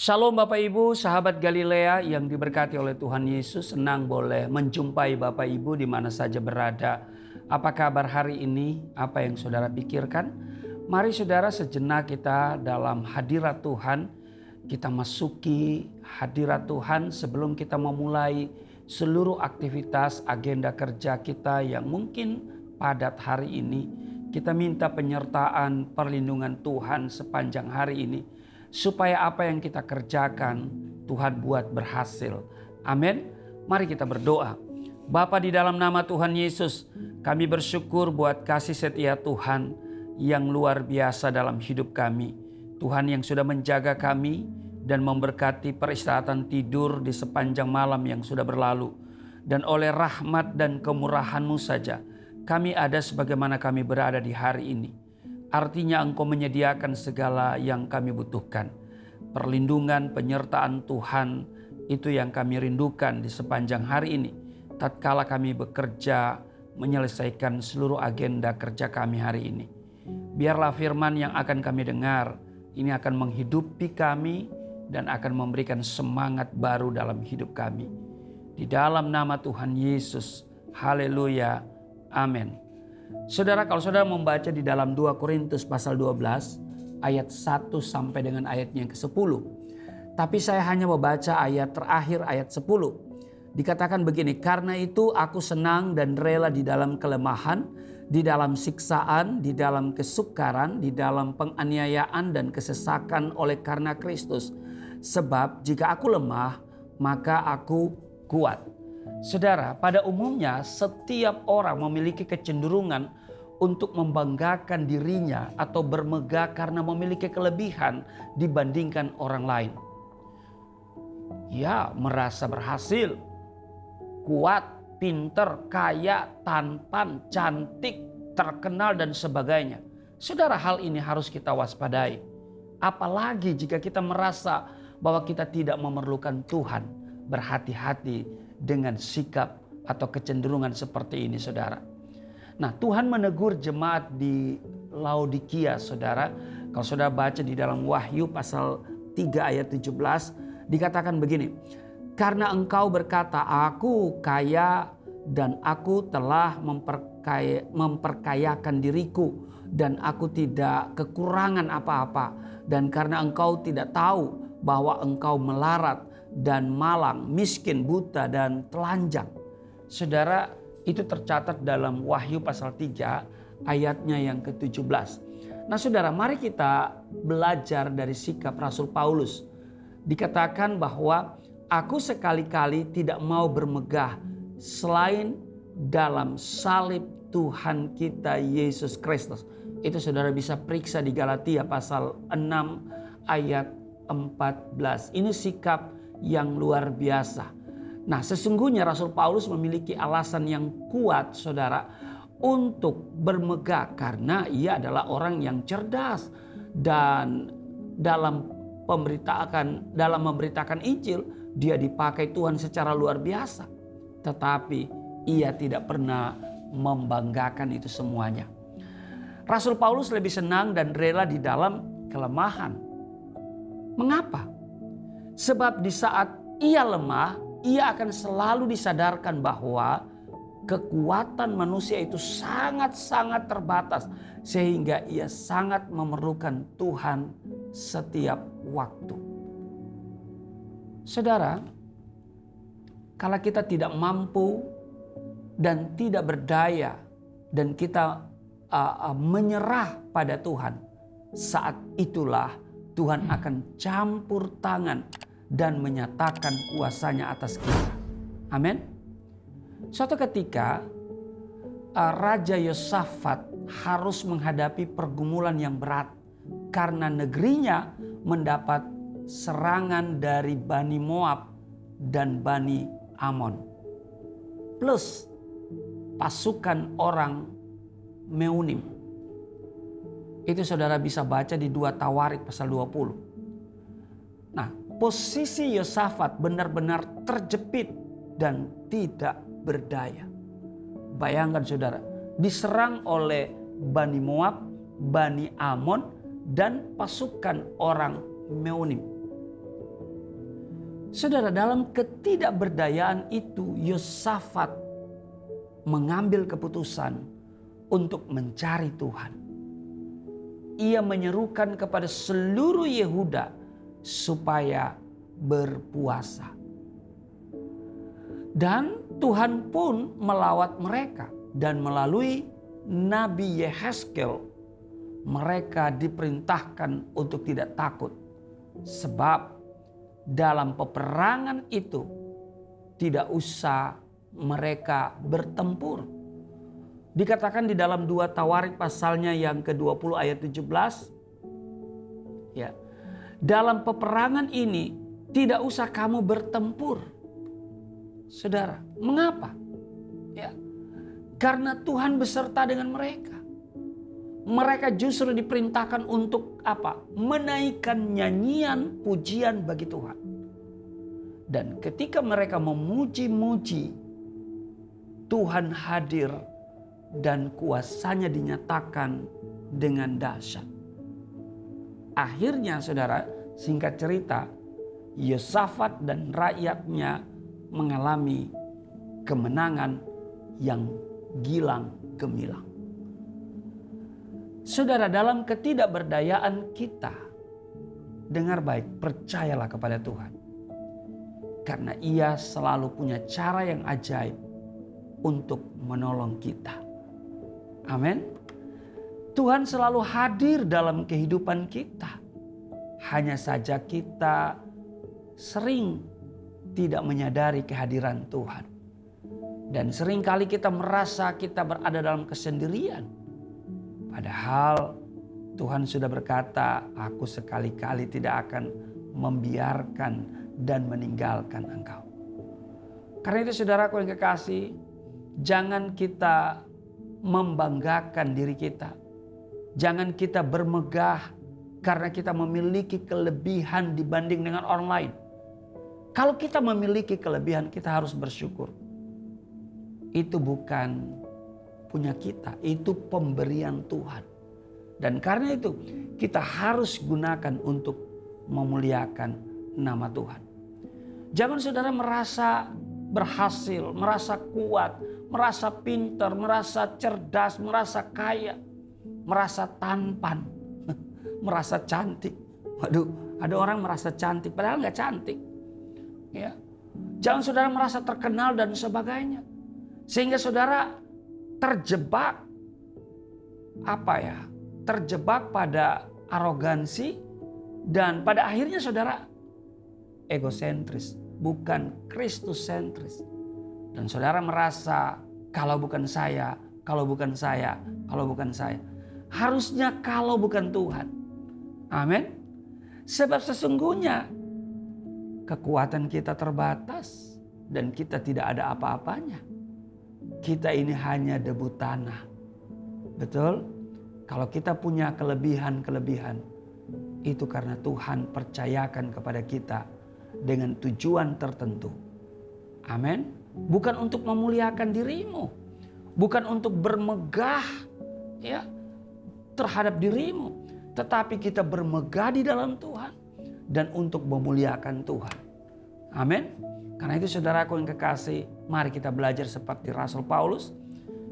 Shalom Bapak Ibu, sahabat Galilea yang diberkati oleh Tuhan Yesus. Senang boleh menjumpai Bapak Ibu di mana saja berada. Apa kabar hari ini? Apa yang saudara pikirkan? Mari saudara sejenak kita dalam hadirat Tuhan. Kita masuki hadirat Tuhan sebelum kita memulai seluruh aktivitas agenda kerja kita yang mungkin padat hari ini. Kita minta penyertaan perlindungan Tuhan sepanjang hari ini. Supaya apa yang kita kerjakan Tuhan buat berhasil. Amin. Mari kita berdoa. Bapa, di dalam nama Tuhan Yesus, kami bersyukur buat kasih setia Tuhan yang luar biasa dalam hidup kami. Tuhan yang sudah menjaga kami dan memberkati peristirahatan tidur di sepanjang malam yang sudah berlalu. Dan oleh rahmat dan kemurahan-Mu saja kami ada sebagaimana kami berada di hari ini. Artinya Engkau menyediakan segala yang kami butuhkan. Perlindungan, penyertaan Tuhan itu yang kami rindukan di sepanjang hari ini. Tatkala kami bekerja menyelesaikan seluruh agenda kerja kami hari ini. Biarlah firman yang akan kami dengar ini akan menghidupi kami dan akan memberikan semangat baru dalam hidup kami. Di dalam nama Tuhan Yesus. Haleluya. Amin. Saudara, kalau saudara membaca di dalam 2 Korintus pasal 12 ayat 1 sampai dengan ayatnya yang ke-10. Tapi saya hanya membaca ayat terakhir ayat 10. Dikatakan begini, karena itu aku senang dan rela di dalam kelemahan, di dalam siksaan, di dalam kesukaran, di dalam penganiayaan dan kesesakan oleh karena Kristus. Sebab jika aku lemah, maka aku kuat. Saudara, pada umumnya setiap orang memiliki kecenderungan untuk membanggakan dirinya atau bermegah karena memiliki kelebihan dibandingkan orang lain. Ya, merasa berhasil, kuat, pinter, kaya, tampan, cantik, terkenal dan sebagainya. Saudara, hal ini harus kita waspadai. Apalagi jika kita merasa bahwa kita tidak memerlukan Tuhan. Berhati-hati dengan sikap atau kecenderungan seperti ini, saudara. Nah, Tuhan menegur jemaat di Laodikia, saudara. Kalau saudara baca di dalam Wahyu pasal 3 ayat 17, dikatakan begini. Karena engkau berkata, aku kaya dan aku telah memperkayakan diriku dan aku tidak kekurangan apa-apa. Dan karena engkau tidak tahu bahwa engkau melarat dan malang, miskin, buta, dan telanjang. Saudara, itu tercatat dalam Wahyu pasal 3 ayatnya yang ke-17. Nah saudara, mari kita belajar dari sikap Rasul Paulus. Dikatakan bahwa aku sekali-kali tidak mau bermegah selain dalam salib Tuhan kita Yesus Kristus. Itu saudara bisa periksa di Galatia pasal 6 ayat 14. Ini sikap yang luar biasa. Nah, sesungguhnya Rasul Paulus memiliki alasan yang kuat, saudara, untuk bermegah karena ia adalah orang yang cerdas dan dalam memberitakan Injil dia dipakai Tuhan secara luar biasa. Tetapi ia tidak pernah membanggakan itu semuanya. Rasul Paulus lebih senang dan rela di dalam kelemahan. Mengapa? Sebab di saat ia lemah, ia akan selalu disadarkan bahwa kekuatan manusia itu sangat-sangat terbatas. Sehingga ia sangat memerlukan Tuhan setiap waktu. Saudara, kalau kita tidak mampu dan tidak berdaya dan kita menyerah pada Tuhan, saat itulah Tuhan akan campur tangan dan menyatakan kuasanya atas kita. Amin. Suatu ketika Raja Yosafat harus menghadapi pergumulan yang berat karena negerinya mendapat serangan dari Bani Moab dan Bani Amon. Plus pasukan orang Meunim. Itu saudara bisa baca di 2 Tawarik pasal 20. Nah, posisi Yosafat benar-benar terjepit dan tidak berdaya. Bayangkan saudara, diserang oleh Bani Moab, Bani Amon, dan pasukan orang Meunim. Saudara, dalam ketidakberdayaan itu Yosafat mengambil keputusan untuk mencari Tuhan. Ia menyerukan kepada seluruh Yehuda supaya berpuasa. Dan Tuhan pun melawat mereka, dan melalui Nabi Yehezkel mereka diperintahkan untuk tidak takut. Sebab dalam peperangan itu tidak usah mereka bertempur. Dikatakan di dalam 2 Tawarik pasalnya yang ke-20 ayat 17. Ya. Dalam peperangan ini tidak usah kamu bertempur. Saudara, mengapa? Ya. Karena Tuhan beserta dengan mereka. Mereka justru diperintahkan untuk apa? Menaikkan nyanyian pujian bagi Tuhan. Dan ketika mereka memuji-muji, Tuhan hadir dan kuasanya dinyatakan dengan dahsyat. Akhirnya saudara, singkat cerita, Yosafat dan rakyatnya mengalami kemenangan yang gilang gemilang. Saudara, dalam ketidakberdayaan kita, dengar baik, percayalah kepada Tuhan. Karena Ia selalu punya cara yang ajaib untuk menolong kita. Amin. Tuhan selalu hadir dalam kehidupan kita. Hanya saja kita sering tidak menyadari kehadiran Tuhan. Dan seringkali kita merasa kita berada dalam kesendirian. Padahal Tuhan sudah berkata, aku sekali-kali tidak akan membiarkan dan meninggalkan engkau. Karena itu saudaraku yang kekasih, jangan kita membanggakan diri kita. Jangan kita bermegah karena kita memiliki kelebihan dibanding dengan orang lain. Kalau kita memiliki kelebihan, kita harus bersyukur. Itu bukan punya kita, itu pemberian Tuhan. Dan karena itu kita harus gunakan untuk memuliakan nama Tuhan. Jangan saudara merasa berhasil, merasa kuat, merasa pintar, merasa cerdas, merasa kaya, merasa tampan, merasa cantik. Waduh, ada orang merasa cantik padahal nggak cantik. Ya. Jangan saudara merasa terkenal dan sebagainya. Sehingga saudara terjebak terjebak pada arogansi dan pada akhirnya saudara egosentris, bukan Kristus-sentris. Dan saudara merasa kalau bukan saya. Harusnya kalau bukan Tuhan. Amin. Sebab sesungguhnya kekuatan kita terbatas dan kita tidak ada apa-apanya. Kita ini hanya debu tanah. Betul? Kalau kita punya kelebihan-kelebihan, itu karena Tuhan percayakan kepada kita dengan tujuan tertentu. Amin. Bukan untuk memuliakan dirimu. Bukan untuk bermegah ya terhadap dirimu. Tetapi kita bermegah di dalam Tuhan. Dan untuk memuliakan Tuhan. Amin. Karena itu saudaraku yang kekasih, mari kita belajar seperti Rasul Paulus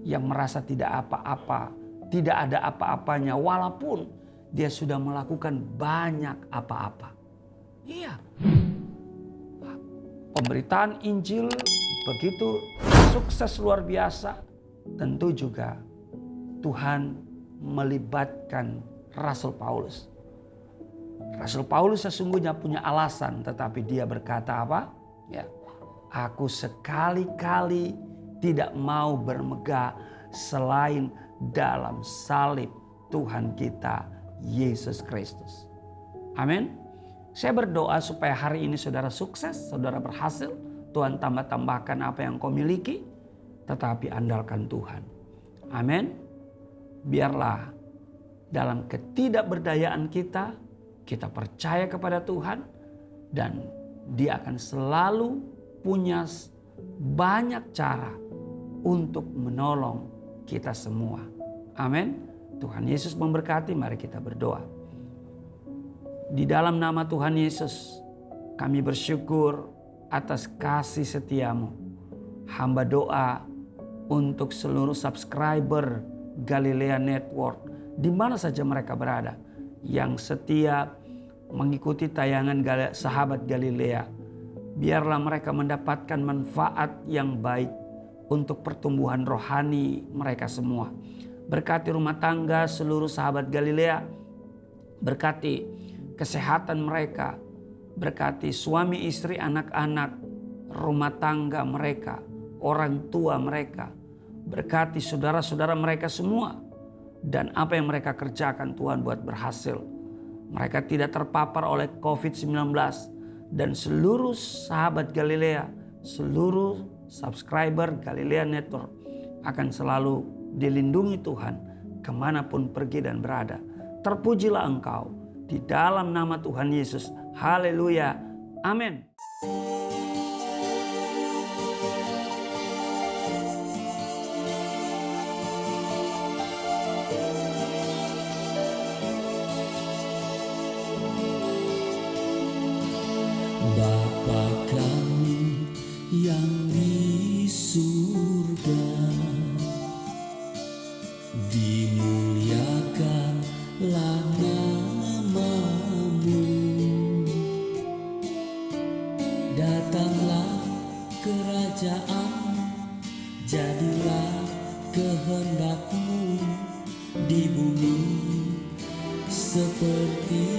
yang merasa tidak apa-apa, tidak ada apa-apanya walaupun dia sudah melakukan banyak apa-apa. Iya. Pemberitaan Injil begitu sukses luar biasa, tentu juga Tuhan melibatkan Rasul Paulus. Rasul Paulus sesungguhnya punya alasan, tetapi dia berkata apa? Ya, aku sekali-kali tidak mau bermegah selain dalam salib Tuhan kita Yesus Kristus. Amin. Saya berdoa supaya hari ini saudara sukses, saudara berhasil. Tuhan tambah-tambahkan apa yang kau miliki, tetapi andalkan Tuhan. Amin. Biarlah dalam ketidakberdayaan kita percaya kepada Tuhan dan Dia akan selalu punya banyak cara untuk menolong kita semua. Amin. Tuhan Yesus memberkati, mari kita berdoa. Di dalam nama Tuhan Yesus, Kami bersyukur atas kasih setiamu. Hamba doa untuk seluruh subscriber Galilea Network di mana saja mereka berada, yang setia mengikuti tayangan Sahabat Galilea. Biarlah mereka mendapatkan manfaat yang baik untuk pertumbuhan rohani mereka semua. Berkati rumah tangga seluruh sahabat Galilea, berkati kesehatan mereka, berkati suami istri, anak-anak, rumah tangga mereka, orang tua mereka, berkati saudara-saudara mereka semua, dan apa yang mereka kerjakan Tuhan buat berhasil. Mereka tidak terpapar oleh COVID-19, dan seluruh sahabat Galilea, seluruh subscriber Galilea Network akan selalu dilindungi Tuhan kemanapun pergi dan berada. Terpujilah Engkau di dalam nama Tuhan Yesus. Haleluya. Amin. Bapa kami yang di surga, dimuliakanlah nama-Mu. Datanglah kerajaan, jadilah kehendak-Mu di bumi seperti